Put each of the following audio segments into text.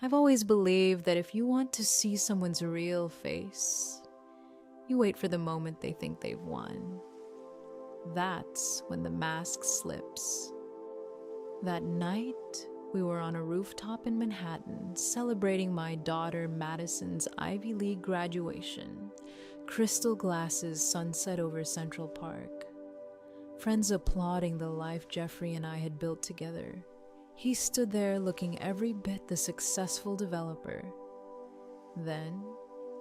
I've always believed that if you want to see someone's real face, you wait for the moment they think they've won. That's when the mask slips. That night, we were on a rooftop in Manhattan celebrating my daughter Madison's Ivy League graduation. Crystal glasses sunset over Central Park. Friends applauding the life Jeffrey and I had built together. He stood there looking every bit the successful developer. Then,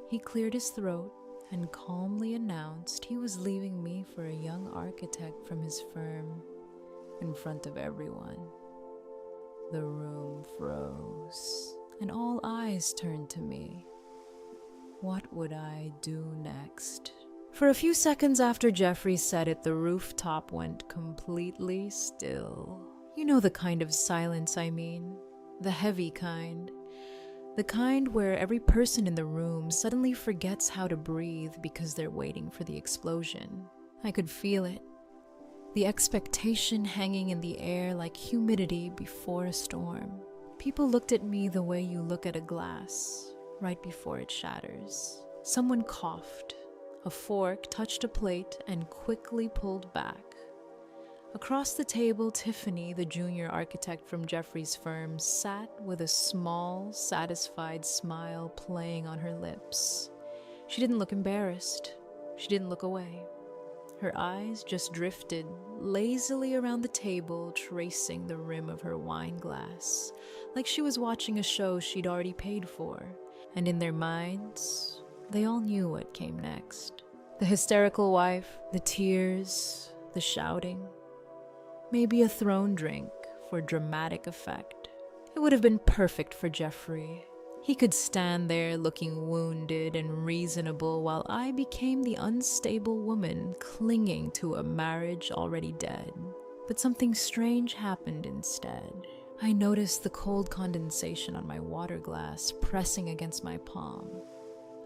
he cleared his throat and calmly announced he was leaving me for a young architect from his firm in front of everyone. The room froze, and all eyes turned to me. What would I do next? For a few seconds after Jeffrey said it, the rooftop went completely still. You know the kind of silence I mean. The heavy kind. The kind where every person in the room suddenly forgets how to breathe because they're waiting for the explosion. I could feel it. The expectation hanging in the air like humidity before a storm. People looked at me the way you look at a glass, right before it shatters. Someone coughed. A fork touched a plate and quickly pulled back. Across the table, Tiffany, the junior architect from Jeffrey's firm, sat with a small, satisfied smile playing on her lips. She didn't look embarrassed. She didn't look away. Her eyes just drifted lazily around the table, tracing the rim of her wine glass, like she was watching a show she'd already paid for. And in their minds, they all knew what came next. The hysterical wife, the tears, the shouting. Maybe a thrown drink for dramatic effect. It would have been perfect for Jeffrey. He could stand there looking wounded and reasonable while I became the unstable woman clinging to a marriage already dead. But something strange happened instead. I noticed the cold condensation on my water glass pressing against my palm.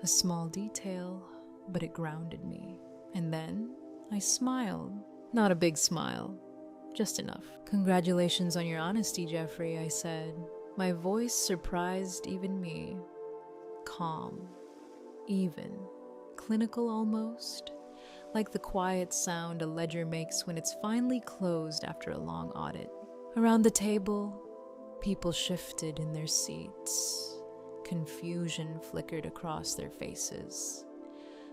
A small detail, but it grounded me. And then I smiled. Not a big smile. Just enough. "Congratulations on your honesty, Jeffrey," I said. My voice surprised even me. Calm. Even. Clinical almost. Like the quiet sound a ledger makes when it's finally closed after a long audit. Around the table, people shifted in their seats. Confusion flickered across their faces.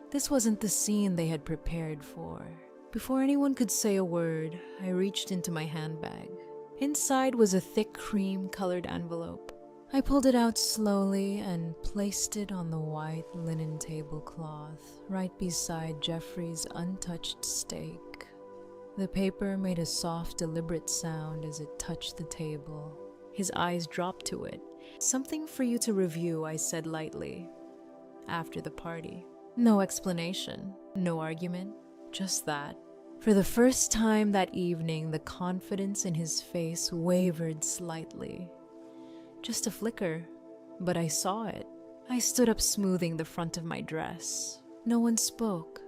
This wasn't the scene they had prepared for. Before anyone could say a word, I reached into my handbag. Inside was a thick cream-colored envelope. I pulled it out slowly and placed it on the white linen tablecloth, right beside Jeffrey's untouched steak. The paper made a soft, deliberate sound as it touched the table. His eyes dropped to it. "Something for you to review," I said lightly. "After the party." No explanation, no argument. Just that. For the first time that evening, the confidence in his face wavered slightly. Just a flicker, but I saw it. I stood up smoothing the front of my dress. No one spoke.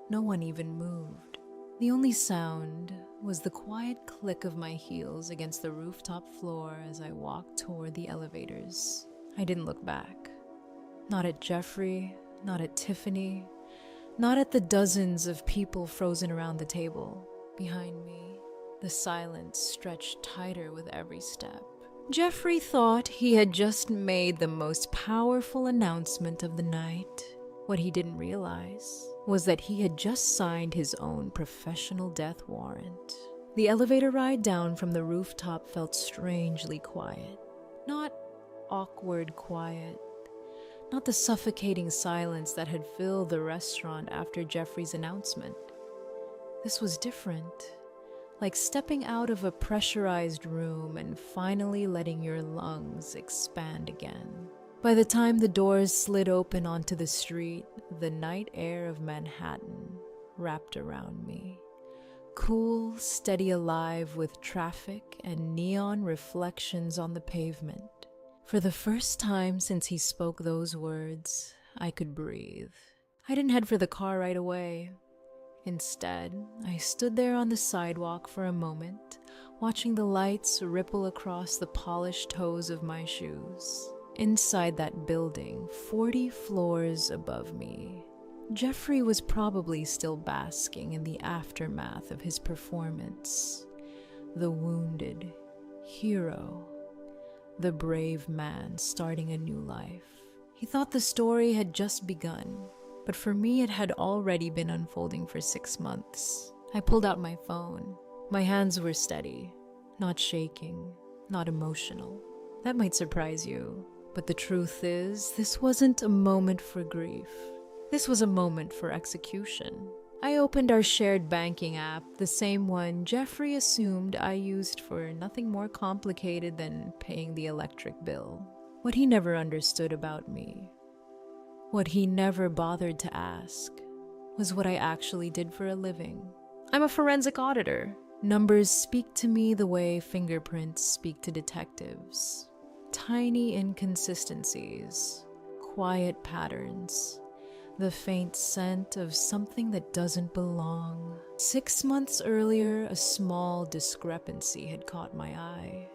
No one even moved. The only sound was the quiet click of my heels against the rooftop floor as I walked toward the elevators. I didn't look back. Not at Jeffrey, not at Tiffany, not at the dozens of people frozen around the table. Behind me, the silence stretched tighter with every step. Jeffrey thought he had just made the most powerful announcement of the night. What he didn't realize was that he had just signed his own professional death warrant. The elevator ride down from the rooftop felt strangely quiet. Not awkward quiet. Not the suffocating silence that had filled the restaurant after Jeffrey's announcement. This was different, like stepping out of a pressurized room and finally letting your lungs expand again. By the time the doors slid open onto the street, the night air of Manhattan wrapped around me. Cool, steady alive with traffic and neon reflections on the pavement. For the first time since he spoke those words, I could breathe. I didn't head for the car right away. Instead, I stood there on the sidewalk for a moment, watching the lights ripple across the polished toes of my shoes. Inside that building, 40 floors above me, Jeffrey was probably still basking in the aftermath of his performance. The wounded hero, the brave man starting a new life. He thought the story had just begun, but for me it had already been unfolding for 6 months. I pulled out my phone. My hands were steady, not shaking, not emotional. That might surprise you, but the truth is, this wasn't a moment for grief. This was a moment for execution. I opened our shared banking app, the same one Jeffrey assumed I used for nothing more complicated than paying the electric bill. What he never understood about me, what he never bothered to ask, was what I actually did for a living. I'm a forensic auditor. Numbers speak to me the way fingerprints speak to detectives. Tiny inconsistencies, quiet patterns, the faint scent of something that doesn't belong. 6 months earlier, a small discrepancy had caught my eye.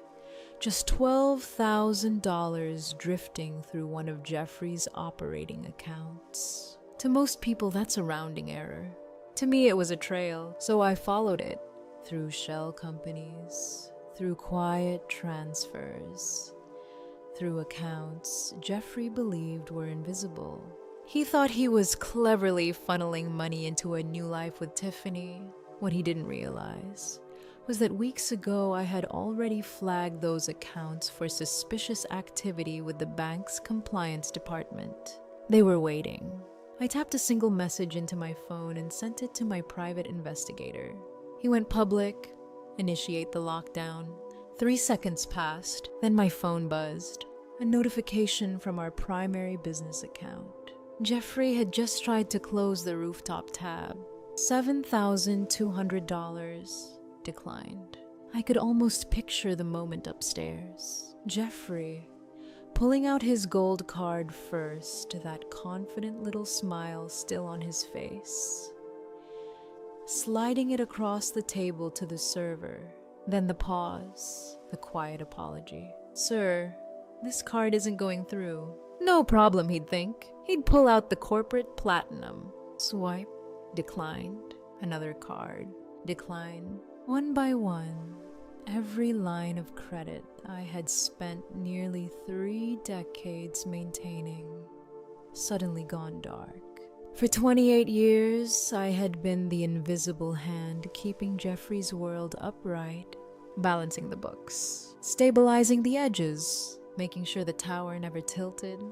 Just $12,000 drifting through one of Jeffrey's operating accounts. To most people, that's a rounding error. To me, it was a trail, so I followed it. Through shell companies, through quiet transfers, through accounts Jeffrey believed were invisible. He thought he was cleverly funneling money into a new life with Tiffany. What he didn't realize was that weeks ago I had already flagged those accounts for suspicious activity with the bank's compliance department. They were waiting. I tapped a single message into my phone and sent it to my private investigator. He went public, initiate the lockdown. 3 seconds passed, then my phone buzzed. A notification from our primary business account. Jeffrey had just tried to close the rooftop tab. $7,200 declined. I could almost picture the moment upstairs. Jeffrey pulling out his gold card first, that confident little smile still on his face. Sliding it across the table to the server. Then the pause, the quiet apology. "Sir, this card isn't going through." No problem, he'd think. He'd pull out the corporate platinum. Swipe, declined. Another card, decline. One by one, every line of credit I had spent nearly 3 decades maintaining, suddenly gone dark. For 28 years, I had been the invisible hand keeping Jeffrey's world upright, balancing the books, stabilizing the edges, making sure the tower never tilted.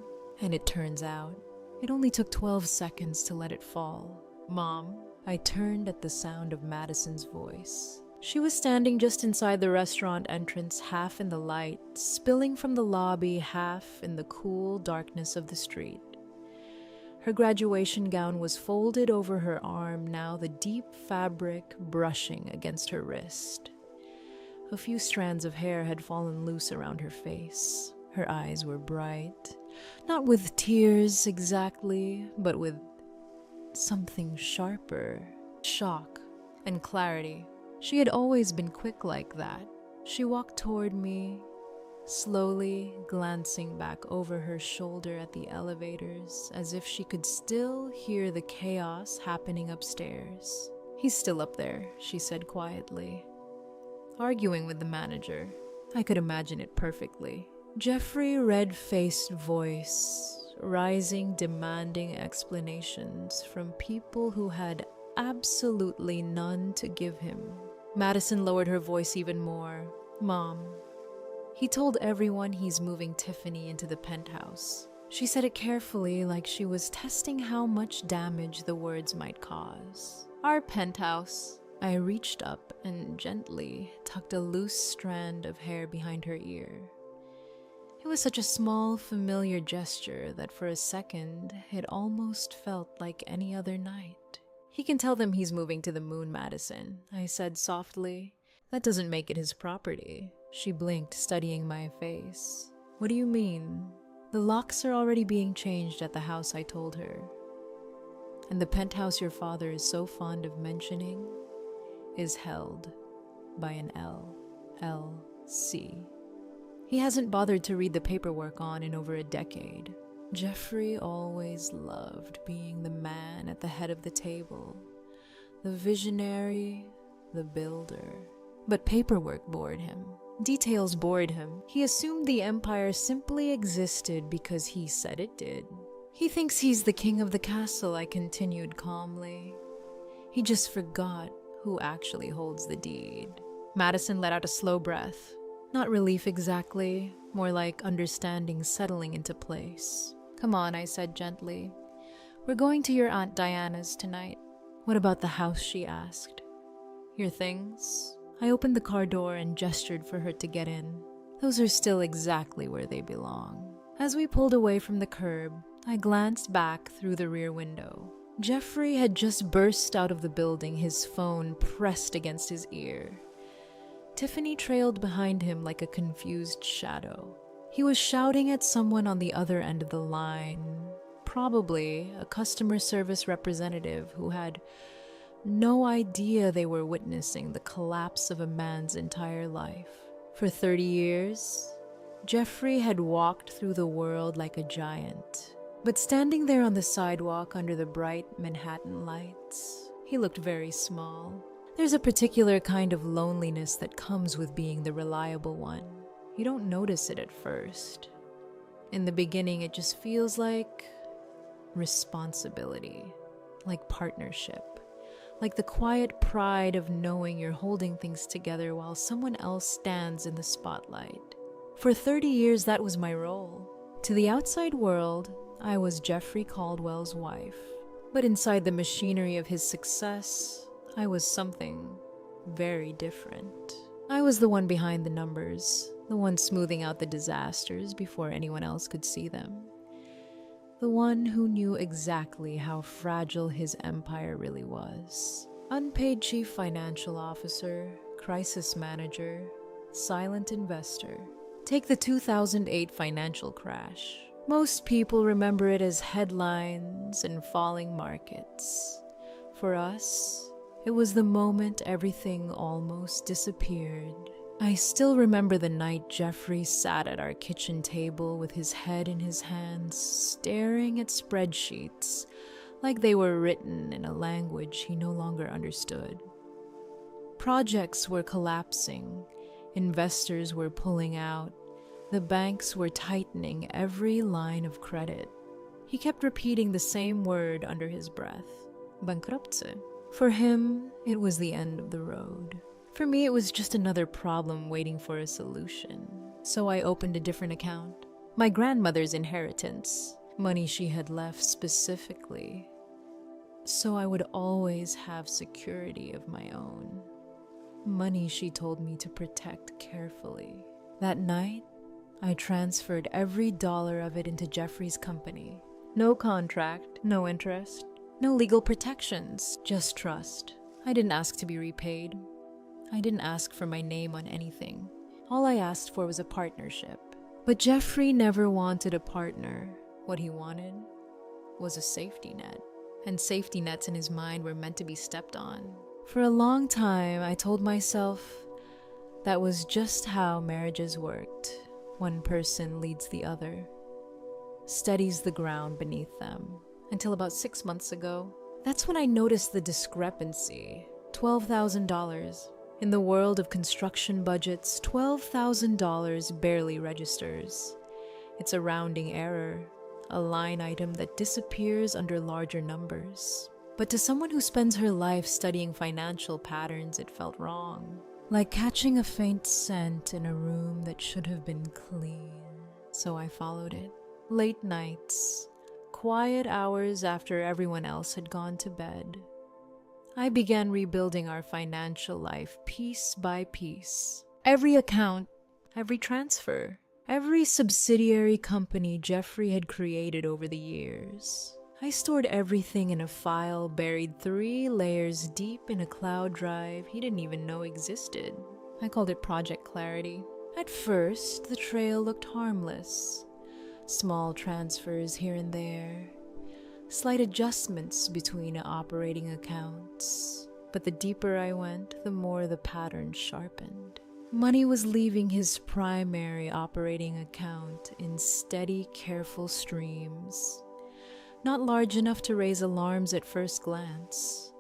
And it turns out, it only took 12 seconds to let it fall. "Mom." I turned at the sound of Madison's voice. She was standing just inside the restaurant entrance, half in the light, spilling from the lobby, half in the cool darkness of the street. Her graduation gown was folded over her arm, now the deep fabric brushing against her wrist. A few strands of hair had fallen loose around her face. Her eyes were bright, not with tears exactly, but with something sharper, shock and clarity. She had always been quick like that. She walked toward me, slowly glancing back over her shoulder at the elevators, as if she could still hear the chaos happening upstairs. "He's still up there," she said quietly. "Arguing with the manager." I could imagine it perfectly. Jeffrey, red-faced voice, rising, demanding explanations from people who had absolutely none to give him. Madison lowered her voice even more. "Mom, he told everyone he's moving Tiffany into the penthouse." She said it carefully, like she was testing how much damage the words might cause. "Our penthouse." I reached up and gently tucked a loose strand of hair behind her ear. It was such a small, familiar gesture that for a second, it almost felt like any other night. "He can tell them he's moving to the moon, Madison," I said softly. "That doesn't make it his property." She blinked, studying my face. "What do you mean?" "The locks are already being changed at the house," I told her. "And the penthouse your father is so fond of mentioning is held by an LLC." he hasn't bothered to read the paperwork on in over a decade. Jeffrey always loved being the man at the head of the table, the visionary, the builder. But paperwork bored him. Details bored him. He assumed the empire simply existed because he said it did. He thinks he's the king of the castle, I continued calmly. He just forgot who actually holds the deed. Madison let out a slow breath. Not relief exactly, more like understanding settling into place. Come on, I said gently. We're going to your Aunt Diana's tonight. What about the house, she asked. Your things? I opened the car door and gestured for her to get in. Those are still exactly where they belong. As we pulled away from the curb, I glanced back through the rear window. Jeffrey had just burst out of the building, his phone pressed against his ear. Tiffany trailed behind him like a confused shadow. He was shouting at someone on the other end of the line, probably a customer service representative who had no idea they were witnessing the collapse of a man's entire life. For 30 years, Jeffrey had walked through the world like a giant. But standing there on the sidewalk under the bright Manhattan lights, he looked very small. There's a particular kind of loneliness that comes with being the reliable one. You don't notice it at first. In the beginning, it just feels like responsibility, like partnership. Like the quiet pride of knowing you're holding things together while someone else stands in the spotlight. For 30 years, that was my role. To the outside world, I was Jeffrey Caldwell's wife. But inside the machinery of his success, I was something very different. I was the one behind the numbers, the one smoothing out the disasters before anyone else could see them. The one who knew exactly how fragile his empire really was. Unpaid chief financial officer, crisis manager, silent investor. Take the 2008 financial crash. Most people remember it as headlines and falling markets. For us, it was the moment everything almost disappeared. I still remember the night Jeffrey sat at our kitchen table with his head in his hands, staring at spreadsheets like they were written in a language he no longer understood. Projects were collapsing, investors were pulling out, the banks were tightening every line of credit. He kept repeating the same word under his breath, bankruptcy. For him, it was the end of the road. For me, it was just another problem waiting for a solution. So I opened a different account. My grandmother's inheritance, money she had left specifically, so I would always have security of my own. Money she told me to protect carefully. That night, I transferred every dollar of it into Jeffrey's company. No contract, no interest, no legal protections, just trust. I didn't ask to be repaid. I didn't ask for my name on anything. All I asked for was a partnership. But Jeffrey never wanted a partner. What he wanted was a safety net. And safety nets in his mind were meant to be stepped on. For a long time, I told myself that was just how marriages worked. One person leads the other, steadies the ground beneath them. Until about 6 months ago, that's when I noticed the discrepancy. $12,000. In the world of construction budgets, $12,000 barely registers. It's a rounding error, a line item that disappears under larger numbers. But to someone who spends her life studying financial patterns, it felt wrong. Like catching a faint scent in a room that should have been clean. So I followed it. Late nights, quiet hours after everyone else had gone to bed, I began rebuilding our financial life piece by piece. Every account, every transfer, every subsidiary company Jeffrey had created over the years. I stored everything in a file buried 3 layers deep in a cloud drive he didn't even know existed. I called it Project Clarity. At first, the trail looked harmless. Small transfers here and there, slight adjustments between operating accounts. But the deeper I went, the more the pattern sharpened. Money was leaving his primary operating account in steady, careful streams. Not large enough to raise alarms at first glance,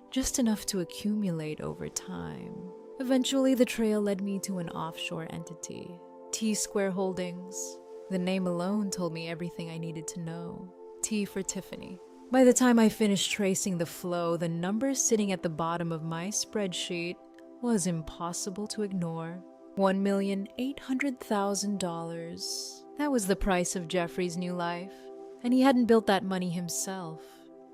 just enough to accumulate over time. Eventually, the trail led me to an offshore entity, T Square Holdings. The name alone told me everything I needed to know. T for Tiffany. By the time I finished tracing the flow, the number sitting at the bottom of my spreadsheet was impossible to ignore. $1,800,000. That was the price of Jeffrey's new life, and he hadn't built that money himself.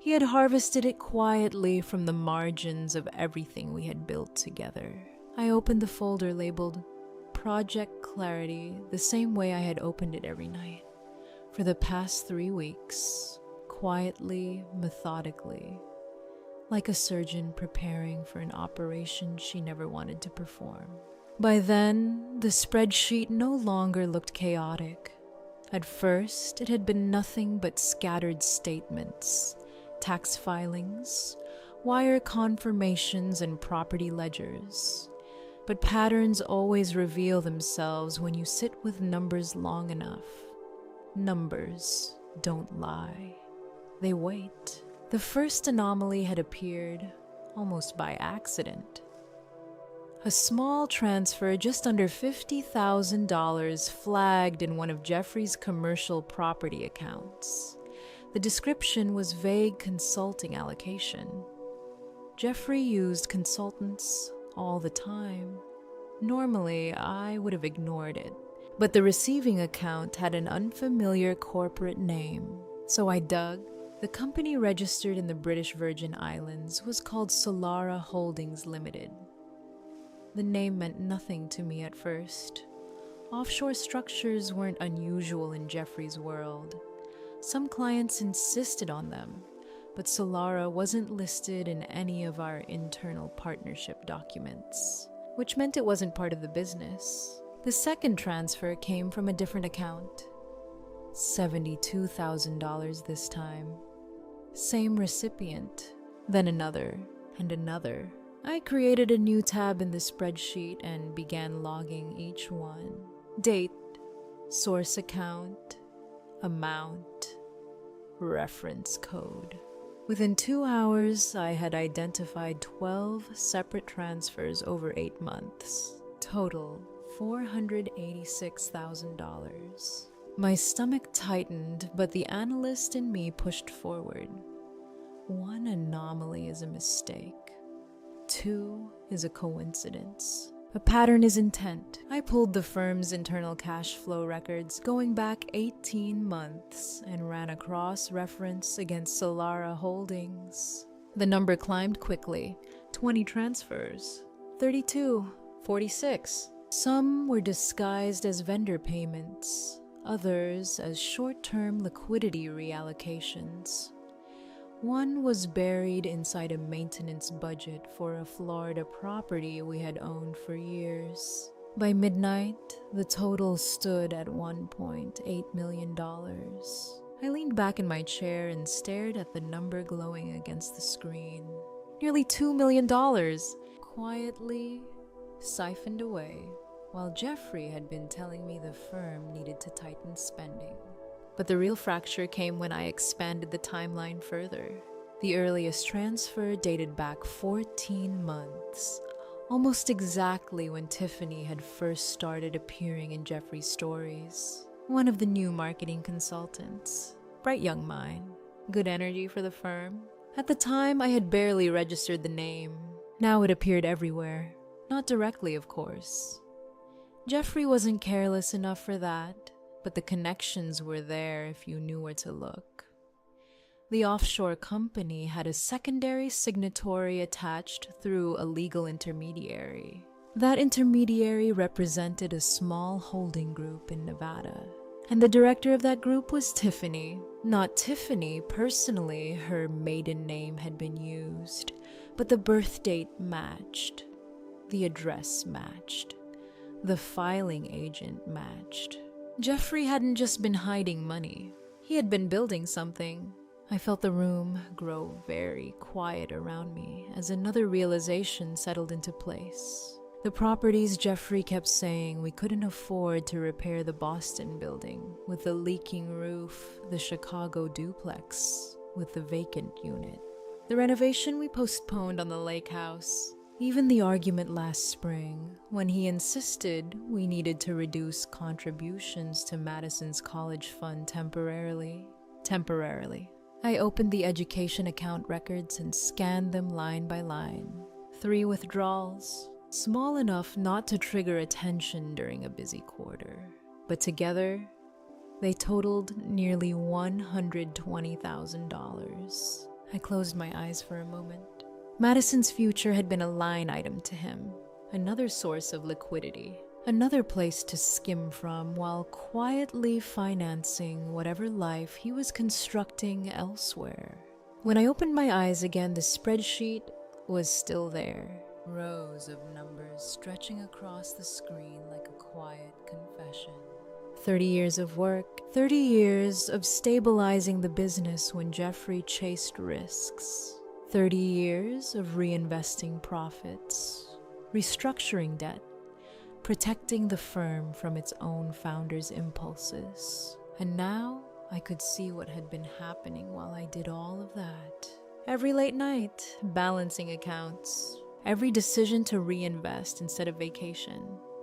He had harvested it quietly from the margins of everything we had built together. I opened the folder labeled Project Clarity the same way I had opened it every night for the past 3 weeks, quietly, methodically, like a surgeon preparing for an operation she never wanted to perform. By then, the spreadsheet no longer looked chaotic. At first, it had been nothing but scattered statements, tax filings, wire confirmations, and property ledgers. But patterns always reveal themselves when you sit with numbers long enough. Numbers don't lie. They wait. The first anomaly had appeared almost by accident. A small transfer just under $50,000 flagged in one of Jeffrey's commercial property accounts. The description was vague consulting allocation. Jeffrey used consultants all the time. Normally, I would have ignored it, but the receiving account had an unfamiliar corporate name, so I dug. The company registered in the British Virgin Islands was called Solara Holdings Limited. The name meant nothing to me at first. Offshore structures weren't unusual in Jeffrey's world. Some clients insisted on them, but Solara wasn't listed in any of our internal partnership documents, which meant it wasn't part of the business. The second transfer came from a different account. $72,000 this time. Same recipient, then another and another. I created a new tab in the spreadsheet and began logging each one. Date, source account, amount, reference code. Within 2 hours, I had identified 12 separate transfers over 8 months. Total, $486,000. My stomach tightened, but the analyst in me pushed forward. 1 anomaly is a mistake. 2 is a coincidence. A pattern is intent. I pulled the firm's internal cash flow records going back 18 months and ran a cross-reference against Solara Holdings. The number climbed quickly. 20 transfers. 32. 46. Some were disguised as vendor payments, others as short-term liquidity reallocations. One was buried inside a maintenance budget for a Florida property we had owned for years. By midnight, the total stood at $1.8 million. I leaned back in my chair and stared at the number glowing against the screen. Nearly $2 million, quietly siphoned away, while Jeffrey had been telling me the firm needed to tighten spending. But the real fracture came when I expanded the timeline further. The earliest transfer dated back 14 months, almost exactly when Tiffany had first started appearing in Jeffrey's stories. One of the new marketing consultants. Bright young mind. Good energy for the firm. At the time, I had barely registered the name. Now it appeared everywhere. Not directly, of course. Jeffrey wasn't careless enough for that, but the connections were there if you knew where to look. The offshore company had a secondary signatory attached through a legal intermediary. That intermediary represented a small holding group in Nevada, and the director of that group was Tiffany. Not Tiffany personally, her maiden name had been used, but the birth date matched, the address matched, the filing agent matched. Jeffrey hadn't just been hiding money. He had been building something. I felt the room grow very quiet around me as another realization settled into place. The properties Jeffrey kept saying we couldn't afford to repair the Boston building with the leaking roof, the Chicago duplex with the vacant unit, the renovation we postponed on the lake house, even the argument last spring when he insisted we needed to reduce contributions to Madison's college fund temporarily. I opened the education account records and scanned them line by line. 3 withdrawals, small enough not to trigger attention during a busy quarter, but together they totaled nearly $120,000. I closed my eyes for a moment. Madison's future had been a line item to him, another source of liquidity, another place to skim from while quietly financing whatever life he was constructing elsewhere. When I opened my eyes again, the spreadsheet was still there. Rows of numbers stretching across the screen like a quiet confession. 30 years of work, 30 years of stabilizing the business when Jeffrey chased risks. 30 years of reinvesting profits, restructuring debt, protecting the firm from its own founder's impulses. And now I could see what had been happening while I did all of that. Every late night, balancing accounts. Every decision to reinvest instead of vacation.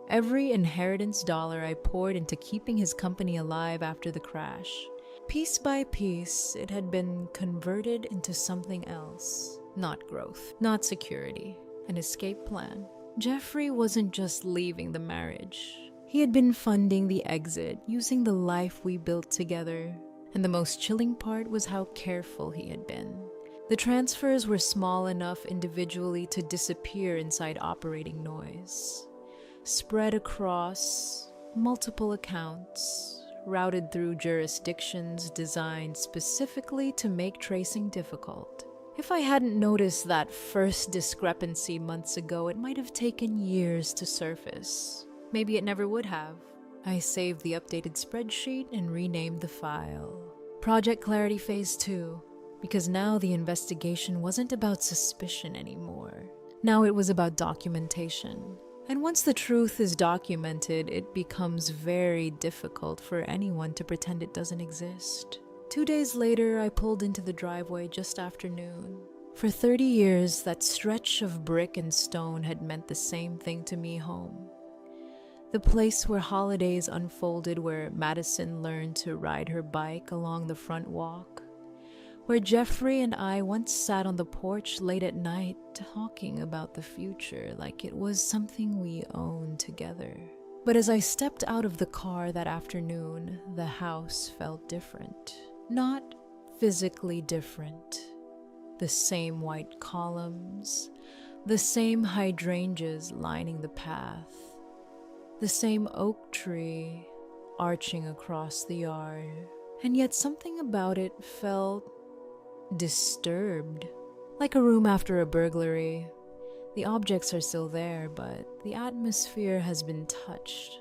Every inheritance dollar I poured into keeping his company alive after the crash. Piece by piece, it had been converted into something else. Not growth, not security, an escape plan. Jeffrey wasn't just leaving the marriage. He had been funding the exit, using the life we built together. And the most chilling part was how careful he had been. The transfers were small enough individually to disappear inside operating noise. Spread across multiple accounts, routed through jurisdictions designed specifically to make tracing difficult. If I hadn't noticed that first discrepancy months ago, it might have taken years to surface. Maybe it never would have. I saved the updated spreadsheet and renamed the file. Project Clarity Phase 2, because now the investigation wasn't about suspicion anymore. Now it was about documentation. And once the truth is documented, it becomes very difficult for anyone to pretend it doesn't exist. 2 days later, I pulled into the driveway just after noon. For 30 years, that stretch of brick and stone had meant the same thing to me: home. The place where holidays unfolded, where Madison learned to ride her bike along the front walk, where Jeffrey and I once sat on the porch late at night talking about the future like it was something we owned together. But as I stepped out of the car that afternoon, the house felt different. Not physically different. The same white columns, the same hydrangeas lining the path, the same oak tree arching across the yard. And yet something about it felt disturbed, like a room after a burglary. The objects are still there, but the atmosphere has been touched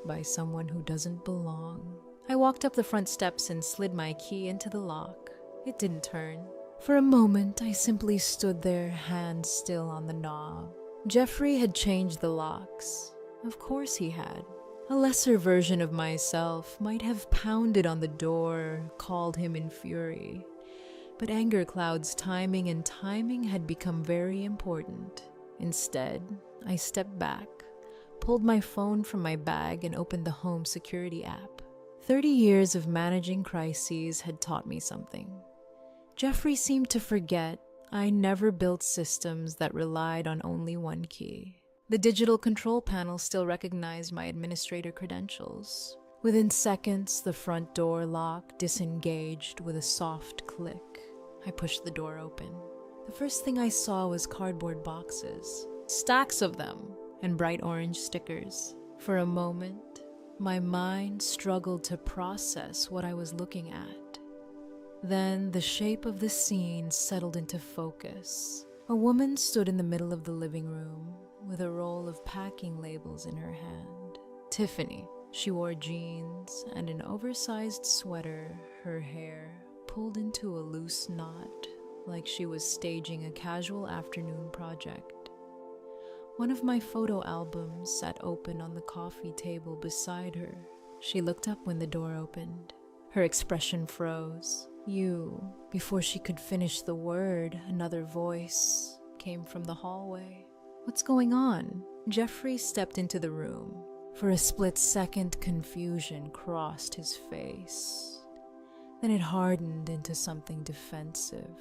by someone who doesn't belong. I walked up the front steps and slid my key into the lock. It didn't turn. For a moment, I simply stood there, hand still on the knob. Jeffrey had changed the locks. Of course he had. A lesser version of myself might have pounded on the door, called him in fury. But Anger Cloud's timing had become very important. Instead, I stepped back, pulled my phone from my bag, and opened the home security app. 30 years of managing crises had taught me something. Jeffrey seemed to forget I never built systems that relied on only one key. The digital control panel still recognized my administrator credentials. Within seconds, the front door lock disengaged with a soft click. I pushed the door open. The first thing I saw was cardboard boxes, stacks of them, and bright orange stickers. For a moment, my mind struggled to process what I was looking at. Then the shape of the scene settled into focus. A woman stood in the middle of the living room with a roll of packing labels in her hand. Tiffany. She wore jeans and an oversized sweater, her hair pulled into a loose knot, like she was staging a casual afternoon project. One of my photo albums sat open on the coffee table beside her. She looked up when the door opened. Her expression froze. "You." Before she could finish the word, another voice came from the hallway. "What's going on?" Jeffrey stepped into the room. For a split second, confusion crossed his face. Then it hardened into something defensive.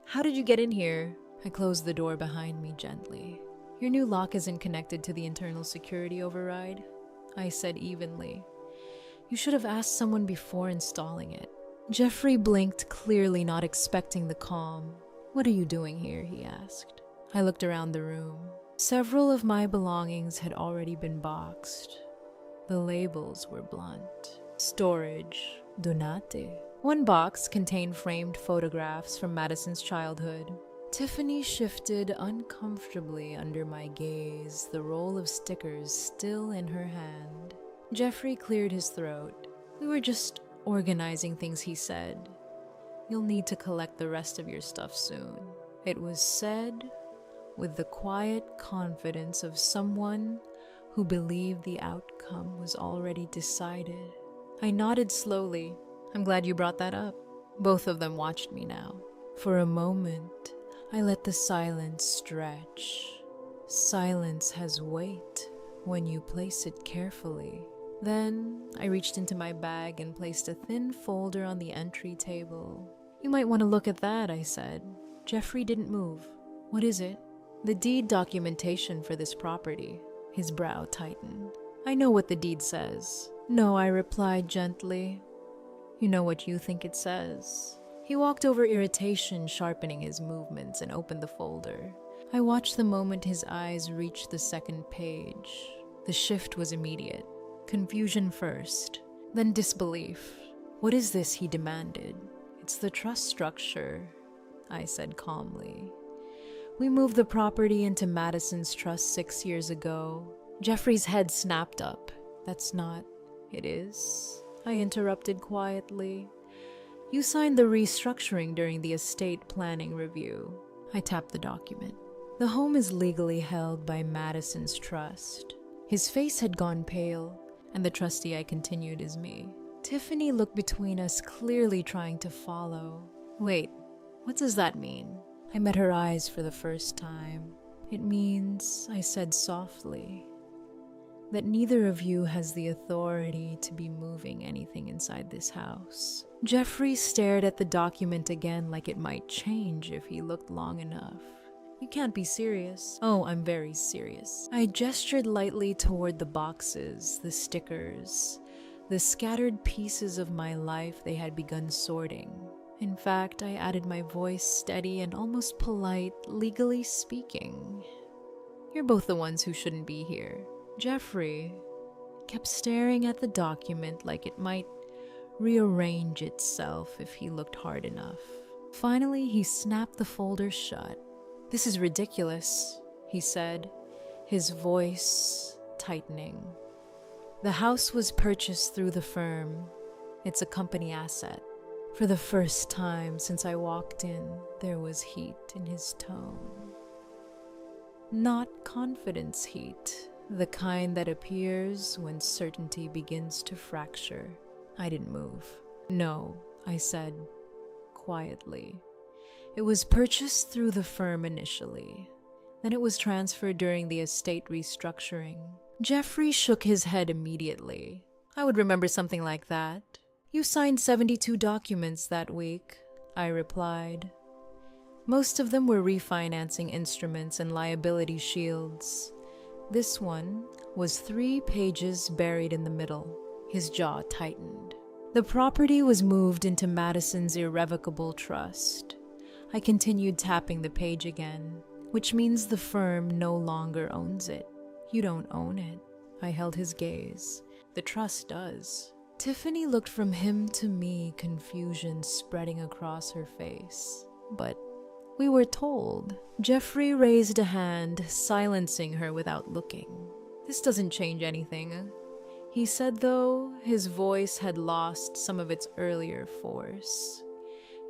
"How did you get in here?" I closed the door behind me gently. "Your new lock isn't connected to the internal security override," I said evenly. "You should have asked someone before installing it." Jeffrey blinked, clearly not expecting the calm. "What are you doing here?" he asked. I looked around the room. Several of my belongings had already been boxed. The labels were blunt. Storage, donate. One box contained framed photographs from Madison's childhood. Tiffany shifted uncomfortably under my gaze, the roll of stickers still in her hand. Jeffrey cleared his throat. "We were just organizing things," he said. "You'll need to collect the rest of your stuff soon." It was said with the quiet confidence of someone who believed the outcome was already decided. I nodded slowly. "I'm glad you brought that up." Both of them watched me now. For a moment, I let the silence stretch. Silence has weight when you place it carefully. Then I reached into my bag and placed a thin folder on the entry table. "You might want to look at that," I said. Jeffrey didn't move. "What is it?" "The deed documentation for this property." His brow tightened. "I know what the deed says." "No," I replied gently. "You know what you think it says." He walked over, irritation sharpening his movements, and opened the folder. I watched the moment his eyes reached the second page. The shift was immediate. Confusion first, then disbelief. "What is this?" he demanded. "It's the trust structure," I said calmly. "We moved the property into Madison's trust 6 years ago." Jeffrey's head snapped up. "That's not..." "It is," I interrupted quietly. "You signed the restructuring during the estate planning review." I tapped the document. "The home is legally held by Madison's trust." His face had gone pale, and the trustee, I continued, is me. Tiffany looked between us, clearly trying to follow. "Wait, what does that mean?" I met her eyes for the first time. "It means," I said softly, "that neither of you has the authority to be moving anything inside this house." Jeffrey stared at the document again, like it might change if he looked long enough. "You can't be serious." "Oh, I'm very serious." I gestured lightly toward the boxes, the stickers, the scattered pieces of my life they had begun sorting. In fact, I added, my voice steady and almost polite, legally speaking. "You're both the ones who shouldn't be here." Jeffrey kept staring at the document like it might rearrange itself if he looked hard enough. Finally, he snapped the folder shut. "This is ridiculous," he said, his voice tightening. "The house was purchased through the firm. It's a company asset." For the first time since I walked in, there was heat in his tone. Not confidence heat, the kind that appears when certainty begins to fracture. I didn't move. "No," I said quietly. "It was purchased through the firm initially. Then it was transferred during the estate restructuring." Jeffrey shook his head immediately. "I would remember something like that." "You signed 72 documents that week," I replied. Most of them were refinancing instruments and liability shields. This one was 3 pages buried in the middle. His jaw tightened. "The property was moved into Madison's irrevocable trust." I continued tapping the page again. "Which means the firm no longer owns it." "You don't own it." I held his gaze. "The trust does." Tiffany looked from him to me, confusion spreading across her face. "But we were told." Jeffrey raised a hand, silencing her without looking. "This doesn't change anything," he said, though his voice had lost some of its earlier force.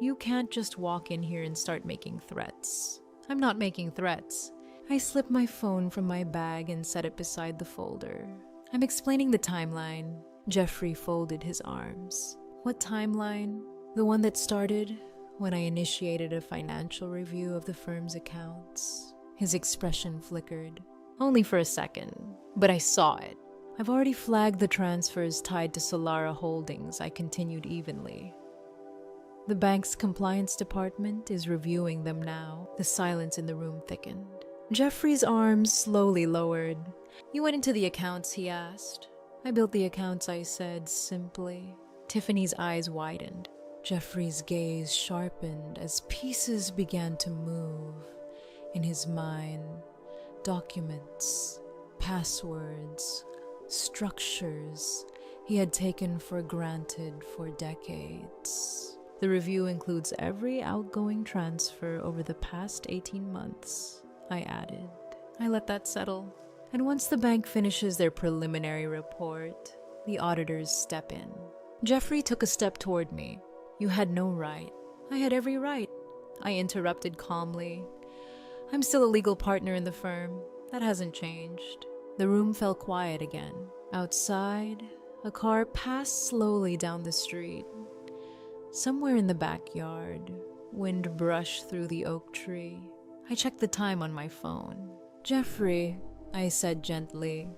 "You can't just walk in here and start making threats." "I'm not making threats. I slipped my phone from my bag and set it beside the folder. I'm explaining the timeline. Jeffrey folded his arms. What timeline? The one that started when I initiated a financial review of the firm's accounts. His expression flickered. Only for a second, but I saw it. I've already flagged the transfers tied to Solara Holdings, I continued evenly. The bank's compliance department is reviewing them now. The silence in the room thickened. Jeffrey's arms slowly lowered. You went into the accounts, he asked. I built the accounts, I said simply. Tiffany's eyes widened. Jeffrey's gaze sharpened as pieces began to move. In his mind, documents, passwords, structures he had taken for granted for decades. The review includes every outgoing transfer over the past 18 months, I added. I let that settle. And once the bank finishes their preliminary report, the auditors step in. Jeffrey took a step toward me. You had no right. I had every right, I interrupted calmly. I'm still a legal partner in the firm. That hasn't changed. The room fell quiet again. Outside, a car passed slowly down the street. Somewhere in the backyard, wind brushed through the oak tree. I checked the time on my phone. Jeffrey, I said gently,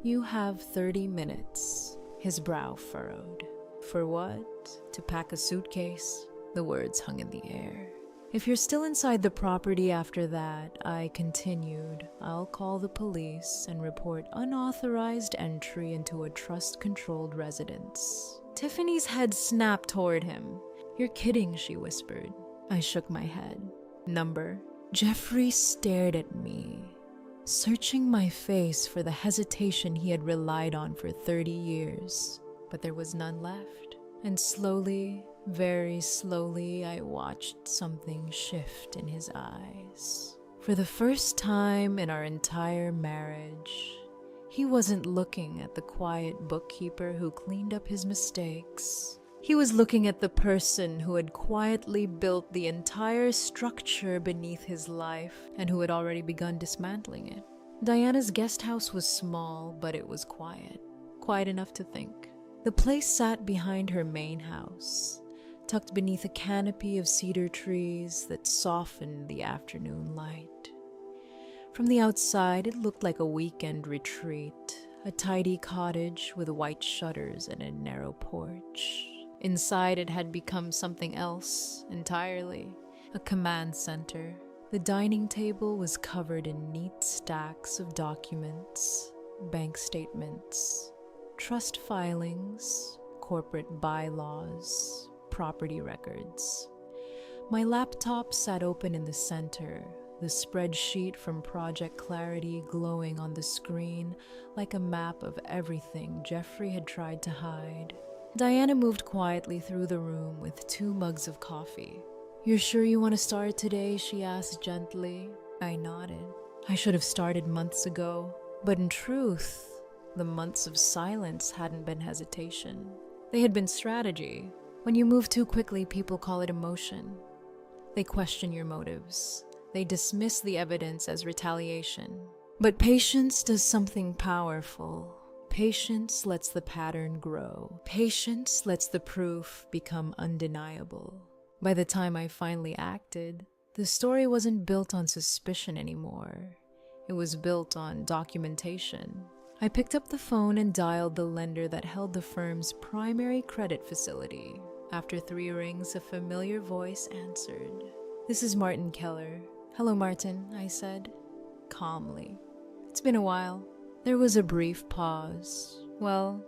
you have 30 minutes. His brow furrowed. For what? To pack a suitcase? The words hung in the air. If you're still inside the property after that, I continued, I'll call the police and report unauthorized entry into a trust-controlled residence. Tiffany's head snapped toward him. You're kidding, she whispered. I shook my head. Number? Jeffrey stared at me, searching my face for the hesitation he had relied on for 30 years. But there was none left. And slowly, very slowly, I watched something shift in his eyes. For the first time in our entire marriage, he wasn't looking at the quiet bookkeeper who cleaned up his mistakes. He was looking at the person who had quietly built the entire structure beneath his life and who had already begun dismantling it. Diana's guest house was small, but it was quiet enough to think. The place sat behind her main house, tucked beneath a canopy of cedar trees that softened the afternoon light. From the outside, it looked like a weekend retreat, a tidy cottage with white shutters and a narrow porch. Inside, it had become something else entirely, a command center. The dining table was covered in neat stacks of documents, bank statements, trust filings, corporate bylaws, property records. My laptop sat open in the center, the spreadsheet from Project Clarity glowing on the screen like a map of everything Jeffrey had tried to hide. Diana moved quietly through the room with 2 mugs of coffee. You're sure you want to start today? She asked gently. I nodded. I should have started months ago, but in truth, the months of silence hadn't been hesitation. They had been strategy. When you move too quickly, people call it emotion. They question your motives. They dismiss the evidence as retaliation. But patience does something powerful. Patience lets the pattern grow. Patience lets the proof become undeniable. By the time I finally acted, the story wasn't built on suspicion anymore. It was built on documentation. I picked up the phone and dialed the lender that held the firm's primary credit facility. After 3 rings, a familiar voice answered. This is Martin Keller. Hello, Martin, I said, calmly. It's been a while. There was a brief pause. Well,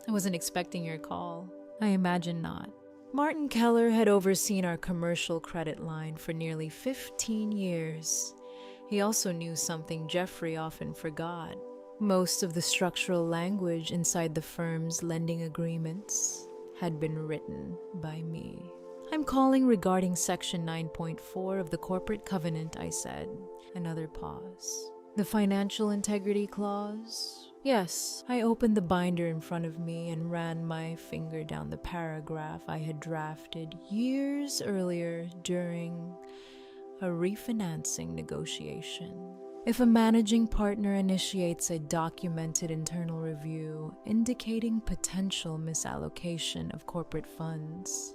I wasn't expecting your call. I imagine not. Martin Keller had overseen our commercial credit line for nearly 15 years. He also knew something Jeffrey often forgot. Most of the structural language inside the firm's lending agreements had been written by me. I'm calling regarding Section 9.4 of the Corporate Covenant, I said. Another pause. The Financial Integrity Clause? Yes. I opened the binder in front of me and ran my finger down the paragraph I had drafted years earlier during a refinancing negotiation. If a managing partner initiates a documented internal review indicating potential misallocation of corporate funds,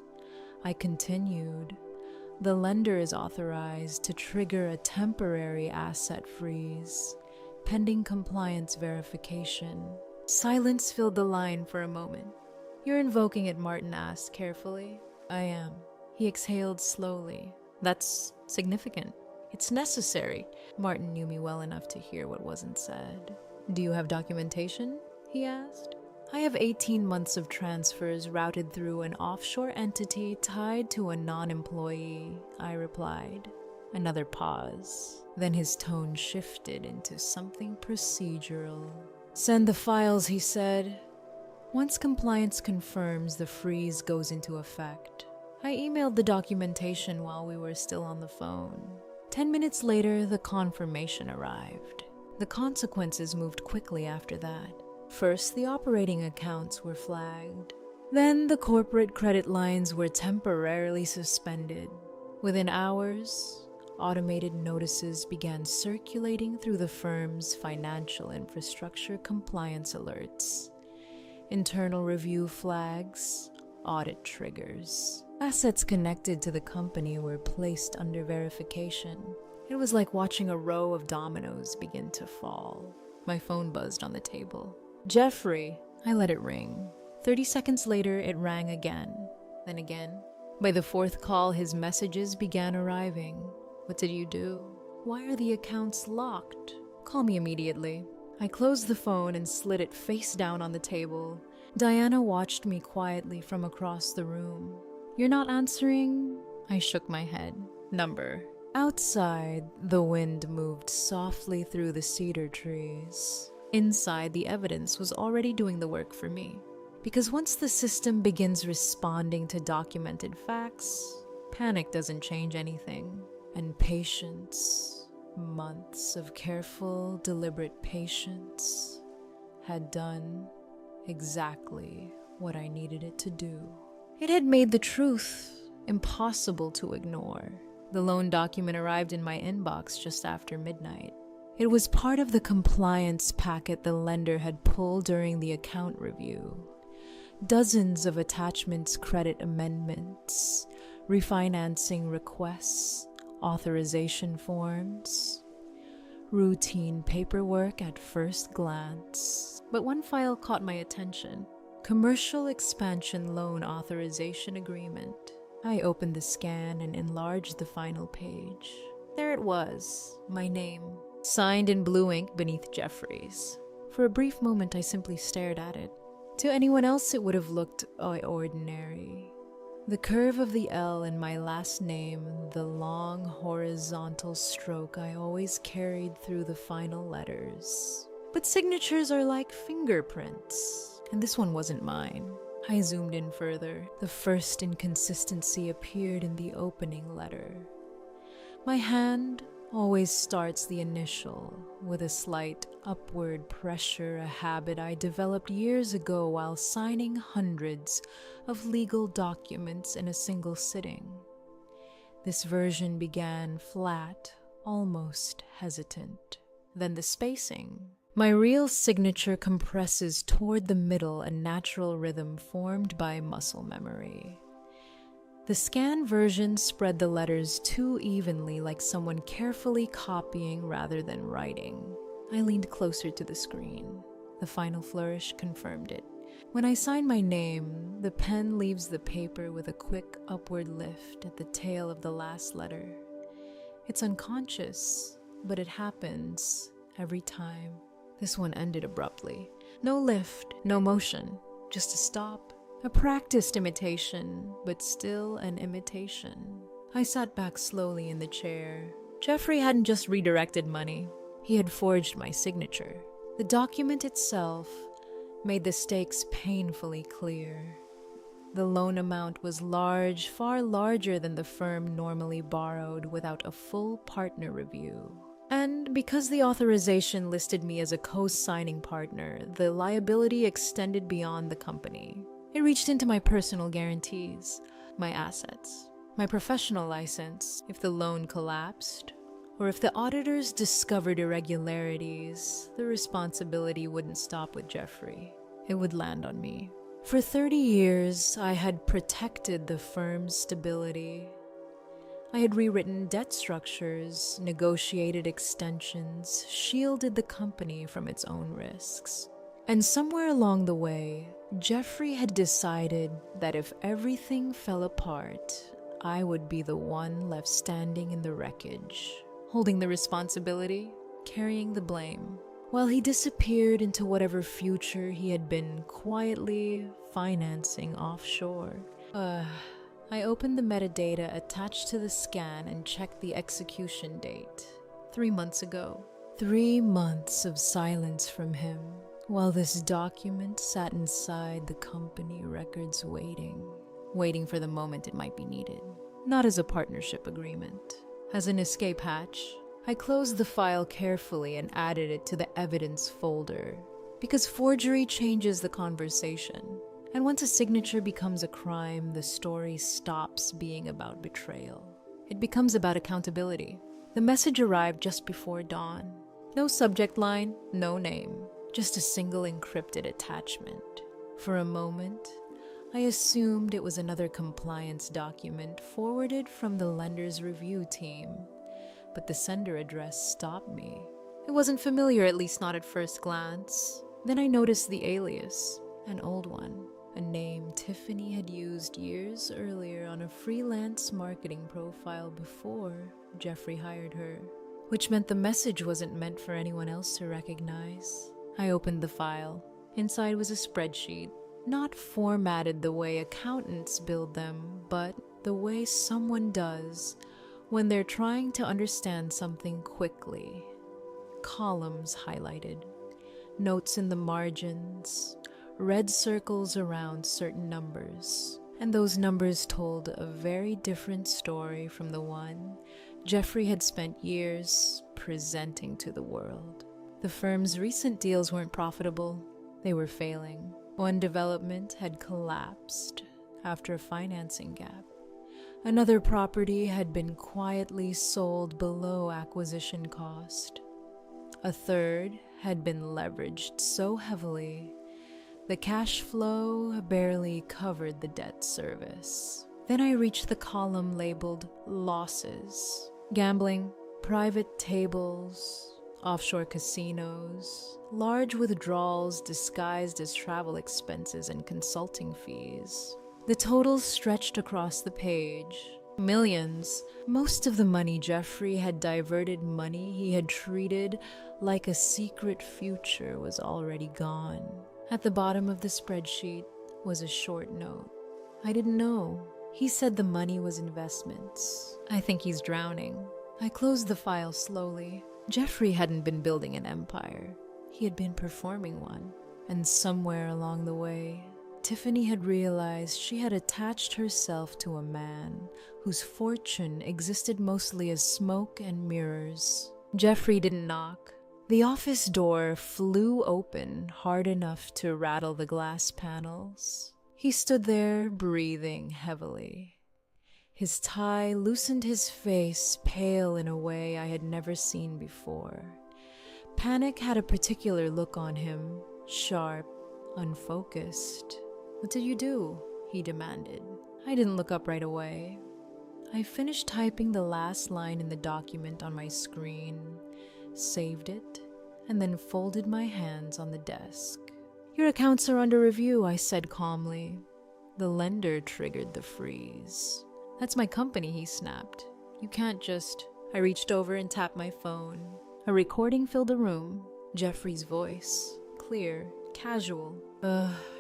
I continued, the lender is authorized to trigger a temporary asset freeze pending compliance verification. Silence filled the line for a moment. "You're invoking it," Martin asked carefully. "I am." He exhaled slowly. "That's significant. It's necessary." Martin knew me well enough to hear what wasn't said. "Do you have documentation?" he asked. "I have 18 months of transfers routed through an offshore entity tied to a non-employee," I replied. Another pause. Then his tone shifted into something procedural. "Send the files," he said. "Once compliance confirms, the freeze goes into effect." I emailed the documentation while we were still on the phone. 10 minutes later, the confirmation arrived. The consequences moved quickly after that. First, the operating accounts were flagged. Then, the corporate credit lines were temporarily suspended. Within hours, automated notices began circulating through the firm's financial infrastructure compliance alerts. Internal review flags, audit triggers. Assets connected to the company were placed under verification. It was like watching a row of dominoes begin to fall. My phone buzzed on the table. "Jeffrey." I let it ring. 30 seconds later, it rang again, then again. By the fourth call, his messages began arriving. "What did you do? Why are the accounts locked? Call me immediately." I closed the phone and slid it face down on the table. Diana watched me quietly from across the room. "You're not answering?" I shook my head. "Number." Outside, the wind moved softly through the cedar trees. Inside, the evidence was already doing the work for me. Because once the system begins responding to documented facts, panic doesn't change anything. And patience, months of careful, deliberate patience, had done exactly what I needed it to do. It had made the truth impossible to ignore. The loan document arrived in my inbox just after midnight. It was part of the compliance packet the lender had pulled during the account review. Dozens of attachments, credit amendments, refinancing requests, authorization forms, routine paperwork at first glance. But one file caught my attention. Commercial Expansion Loan Authorization Agreement. I opened the scan and enlarged the final page. There it was, my name, signed in blue ink beneath Jeffrey's. For a brief moment, I simply stared at it. To anyone else, it would have looked ordinary. The curve of the L in my last name, the long horizontal stroke I always carried through the final letters. But signatures are like fingerprints, and this one wasn't mine. I zoomed in further. The first inconsistency appeared in the opening letter. My hand always starts the initial with a slight upward pressure, a habit I developed years ago while signing hundreds of legal documents in a single sitting. This version began flat, almost hesitant. Then the spacing. My real signature compresses toward the middle, a natural rhythm formed by muscle memory. The scan version spread the letters too evenly, like someone carefully copying rather than writing. I leaned closer to the screen. The final flourish confirmed it. When I sign my name, the pen leaves the paper with a quick upward lift at the tail of the last letter. It's unconscious, but it happens every time. This one ended abruptly. No lift, no motion, just a stop. A practiced imitation, but still an imitation. I sat back slowly in the chair. Jeffrey hadn't just redirected money. He had forged my signature. The document itself made the stakes painfully clear. The loan amount was large, far larger than the firm normally borrowed without a full partner review. And because the authorization listed me as a co-signing partner, the liability extended beyond the company. It reached into my personal guarantees, my assets, my professional license if the loan collapsed, Or if the auditors discovered irregularities, the responsibility wouldn't stop with Jeffrey. It would land on me. For 30 years, I had protected the firm's stability. I had rewritten debt structures, negotiated extensions, shielded the company from its own risks. And somewhere along the way, Jeffrey had decided that if everything fell apart, I would be the one left standing in the wreckage, holding the responsibility, carrying the blame, while he disappeared into whatever future he had been quietly financing offshore. I opened the metadata attached to the scan and checked the execution date. 3 months ago. 3 months of silence from him, while this document sat inside the company records waiting for the moment it might be needed. Not as a partnership agreement. As an escape hatch, I closed the file carefully and added it to the evidence folder, because forgery changes the conversation. And once a signature becomes a crime, the story stops being about betrayal. It becomes about accountability. The message arrived just before dawn. No subject line, no name, just a single encrypted attachment. For a moment, I assumed it was another compliance document forwarded from the lender's review team, but the sender address stopped me. It wasn't familiar, at least not at first glance. Then I noticed the alias, an old one. A name Tiffany had used years earlier on a freelance marketing profile before Jeffrey hired her, which meant the message wasn't meant for anyone else to recognize. I opened the file. Inside was a spreadsheet, not formatted the way accountants build them, but the way someone does when they're trying to understand something quickly. Columns highlighted, notes in the margins, red circles around certain numbers, and those numbers told a very different story from the one Jeffrey had spent years presenting to the world. The firm's recent deals weren't profitable. They were failing. One development had collapsed after a financing gap. Another property had been quietly sold below acquisition cost. A third had been leveraged so heavily the cash flow barely covered the debt service. Then I reached the column labeled losses. Gambling, private tables, offshore casinos, large withdrawals disguised as travel expenses and consulting fees. The totals stretched across the page. Millions. Most of the money Jeffrey had diverted, money he had treated like a secret future, was already gone. At the bottom of the spreadsheet was a short note. I didn't know. He said the money was investments. I think he's drowning. I closed the file slowly. Jeffrey hadn't been building an empire. He had been performing one. And somewhere along the way, Tiffany had realized she had attached herself to a man whose fortune existed mostly as smoke and mirrors. Jeffrey didn't knock. The office door flew open hard enough to rattle the glass panels. He stood there, breathing heavily. His tie loosened his face, pale in a way I had never seen before. Panic had a particular look on him, sharp, unfocused. "What did you do?" he demanded. I didn't look up right away. I finished typing the last line in the document on my screen, saved it, and then folded my hands on the desk. "Your accounts are under review," I said calmly. The lender triggered the freeze. "That's my company," he snapped. "You can't just..." I reached over and tapped my phone. A recording filled the room. Jeffrey's voice, clear, casual.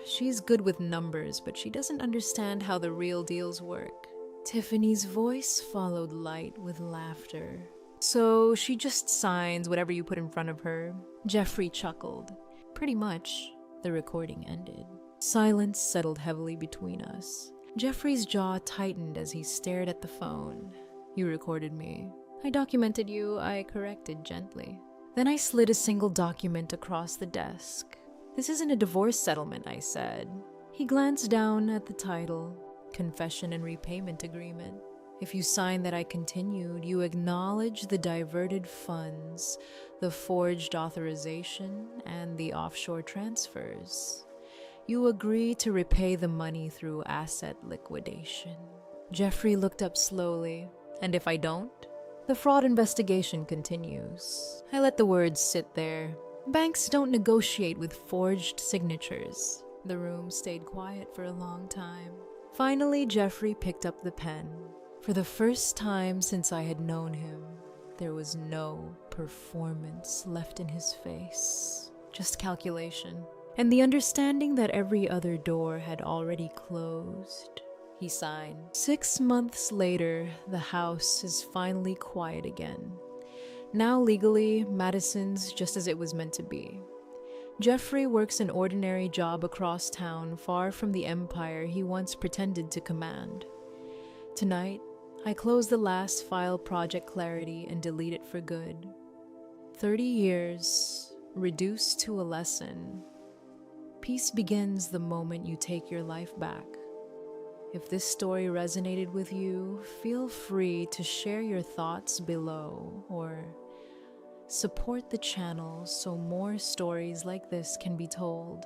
She's good with numbers, but she doesn't understand how the real deals work." Tiffany's voice followed light with laughter. "So she just signs whatever you put in front of her?" Jeffrey chuckled. "Pretty much." The recording ended. Silence settled heavily between us. Jeffrey's jaw tightened as he stared at the phone. "You recorded me. I documented you," I corrected gently. Then I slid a single document across the desk. "This isn't a divorce settlement," I said. He glanced down at the title, Confession and Repayment Agreement. If you sign that I continued, you acknowledge the diverted funds, the forged authorization, and the offshore transfers. You agree to repay the money through asset liquidation. Jeffrey looked up slowly. And if I don't? The fraud investigation continues. I let the words sit there. Banks don't negotiate with forged signatures. The room stayed quiet for a long time. Finally, Jeffrey picked up the pen. For the first time since I had known him, there was no performance left in his face. Just calculation. And the understanding that every other door had already closed. He signed. 6 months later, the house is finally quiet again. Now legally, Madison's just as it was meant to be. Jeffrey works an ordinary job across town, far from the empire he once pretended to command. Tonight, I close the last file, Project Clarity, and delete it for good. 30 years, reduced to a lesson. Peace begins the moment you take your life back. If this story resonated with you, feel free to share your thoughts below or support the channel so more stories like this can be told.